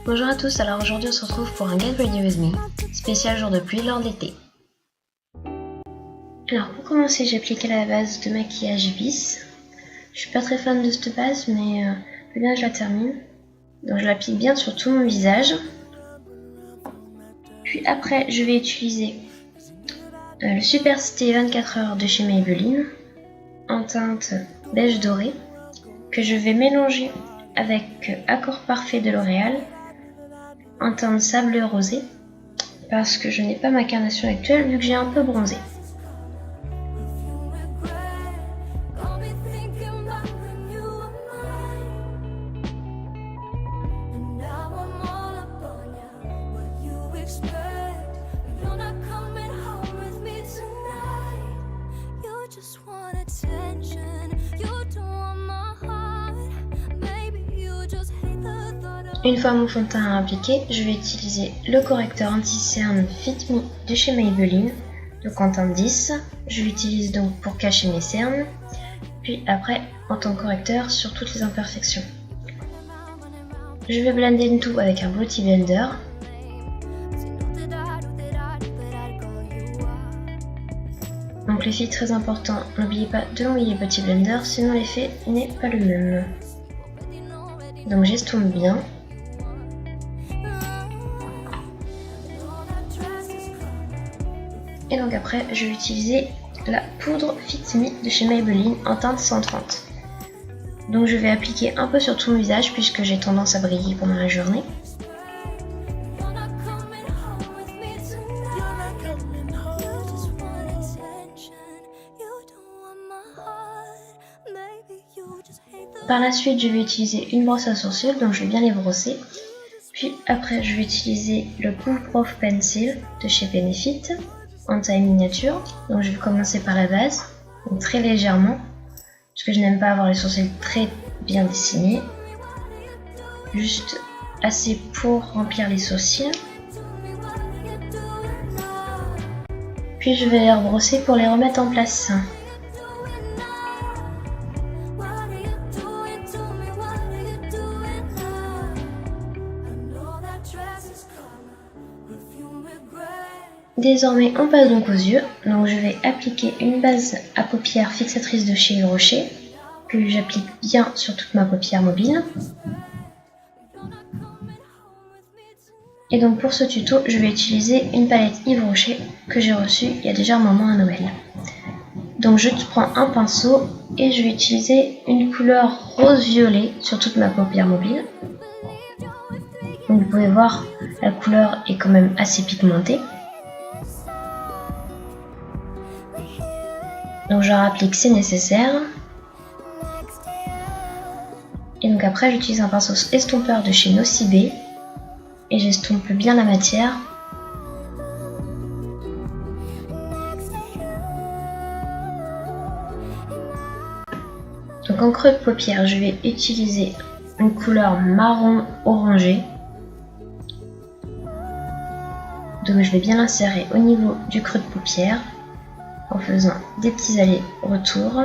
Bonjour à tous, alors aujourd'hui on se retrouve pour un Get Ready With Me, spécial jour de pluie lors de l'été. Alors pour commencer j'ai appliqué la base de maquillage Ibis. Je suis pas très fan de cette base mais bien je la termine. Donc je l'applique bien sur tout mon visage. Puis après je vais utiliser le Super Stay 24 heures de chez Maybelline en teinte beige doré que je vais mélanger avec Accord Parfait de L'Oréal en teinte sable rosé parce que je n'ai pas ma carnation actuelle vu que j'ai un peu bronzé. Une fois mon fond de teint appliqué, je vais utiliser le correcteur anti-cerne Fit Me de chez Maybelline, donc en teinte 10. Je l'utilise donc pour cacher mes cernes, puis après en tant que correcteur sur toutes les imperfections. Je vais blender le tout avec un Beauty Blender. Donc l'effet très important, n'oubliez pas de mouiller le Beauty Blender, sinon l'effet n'est pas le même. Donc j'estompe bien. Et donc après, je vais utiliser la poudre Fit Me de chez Maybelline en teinte 130. Donc je vais appliquer un peu sur tout mon visage puisque j'ai tendance à briller pendant la journée. Par la suite, je vais utiliser une brosse à sourcils, donc je vais bien les brosser. Puis après, je vais utiliser le Cool Prof Pencil de chez Benefit en taille miniature. Donc je vais commencer par la base, donc très légèrement, parce que je n'aime pas avoir les sourcils très bien dessinés. Juste assez pour remplir les sourcils. Puis je vais les rebrosser pour les remettre en place. Désormais on passe donc aux yeux, donc je vais appliquer une base à paupières fixatrice de chez Yves Rocher, que j'applique bien sur toute ma paupière mobile. Et donc pour ce tuto, je vais utiliser une palette Yves Rocher que j'ai reçue il y a déjà un moment à Noël. Donc je prends un pinceau et je vais utiliser une couleur rose-violet sur toute ma paupière mobile. Donc vous pouvez voir, la couleur est quand même assez pigmentée. Donc je rapplique, c'est nécessaire. Et donc après j'utilise un pinceau estompeur de chez Nocibé. Et j'estompe bien la matière. Donc en creux de paupière, je vais utiliser une couleur marron orangé. Donc je vais bien l'insérer au niveau du creux de paupière en faisant des petits allers-retours.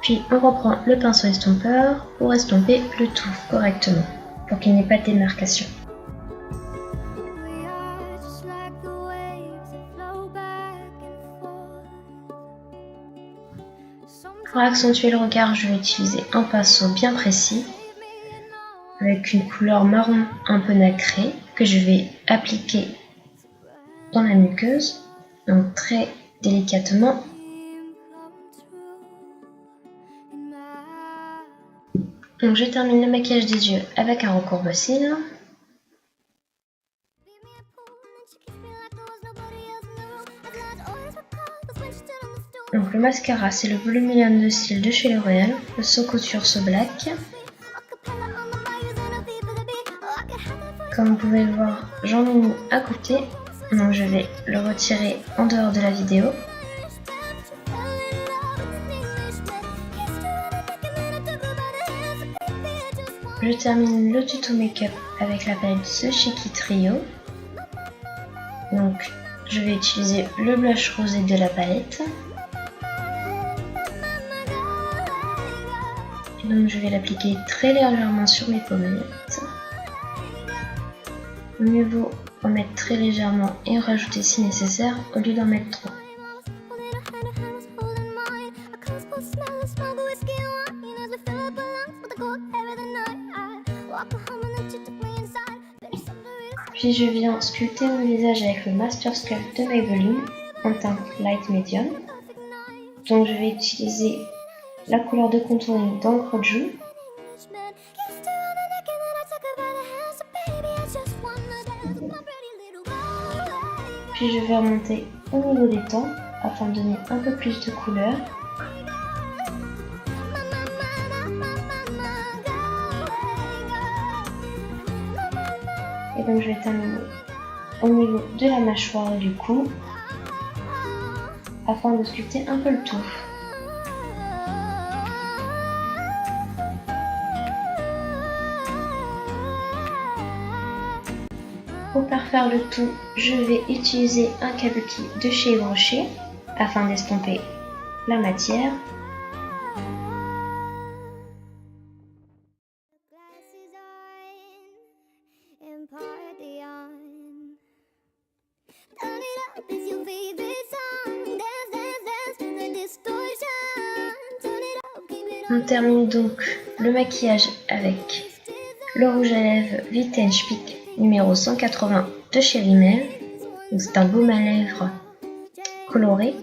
Puis on reprend le pinceau estompeur pour estomper le tout correctement, pour qu'il n'y ait pas de démarcation. Pour accentuer le regard, je vais utiliser un pinceau bien précis, avec une couleur marron un peu nacrée, que je vais appliquer dans la muqueuse, donc très délicatement. Donc je termine le maquillage des yeux avec un recourbe-cils. Donc le mascara, c'est le Blue Million de cils de chez L'Oréal, le So Couture So Black. Comme vous pouvez le voir, j'en ai mis à côté, donc je vais le retirer en dehors de la vidéo. Je termine le tuto make-up avec la palette The Cheeky Trio. Donc je vais utiliser le blush rosé de la palette. Et donc je vais l'appliquer très légèrement sur mes pommettes. Mieux vaut en mettre très légèrement et en rajouter si nécessaire au lieu d'en mettre trop. Puis je viens sculpter mon visage avec le Master Sculpt de Maybelline en teinte light medium. Donc je vais utiliser la couleur de contouring d'encre de joue. Puis je vais remonter au niveau des tempes afin de donner un peu plus de couleur. Et donc je vais terminer au niveau de la mâchoire et du cou afin de sculpter un peu le tout. Pour parfaire le tout, je vais utiliser un kabuki de chez Yves Rocher afin d'estomper la matière. On termine donc le maquillage avec le rouge à lèvres Vintage Peak numéro 180 de chez Rimmel. C'est un baume à lèvres coloré.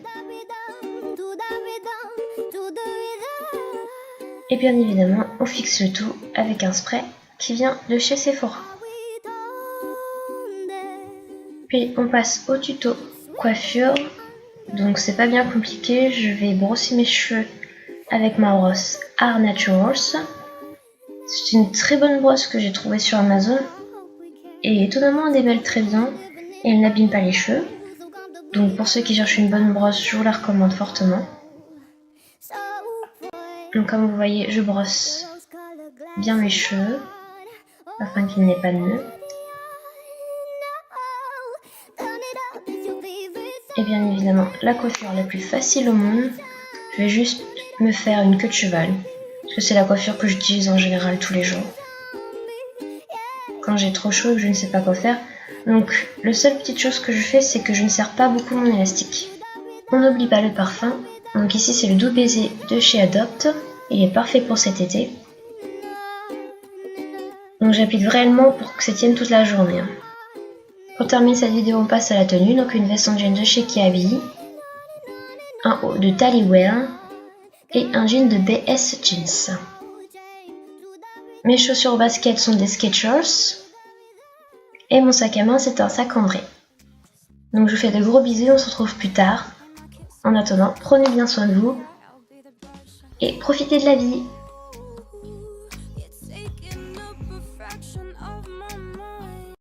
Et bien évidemment, on fixe le tout avec un spray qui vient de chez Sephora. Puis on passe au tuto coiffure. Donc c'est pas bien compliqué, je vais brosser mes cheveux avec ma brosse Art Naturals. C'est une très bonne brosse que j'ai trouvée sur Amazon. Et étonnamment elle démêle très bien et elle n'abîme pas les cheveux. Donc pour ceux qui cherchent une bonne brosse, je vous la recommande fortement. Donc comme vous voyez, je brosse bien mes cheveux afin qu'il n'y ait pas de nœuds. Et bien évidemment, la coiffure la plus facile au monde, je vais juste me faire une queue de cheval. Parce que c'est la coiffure que j'utilise en général tous les jours. Quand j'ai trop chaud et que je ne sais pas quoi faire. Donc, la seule petite chose que je fais, c'est que je ne serre pas beaucoup mon élastique. On n'oublie pas le parfum. Donc ici, c'est le Doux Baiser de chez Adopt. Il est parfait pour cet été. Donc j'applique vraiment pour que ça tienne toute la journée. Pour terminer cette vidéo, on passe à la tenue. Donc une veste en jean de chez Kiabi, un haut de Taliwear et un jean de BS Jeans. Mes chaussures basket sont des Skechers et mon sac à main c'est un sac André. Donc je vous fais de gros bisous, on se retrouve plus tard. En attendant, prenez bien soin de vous et profitez de la vie.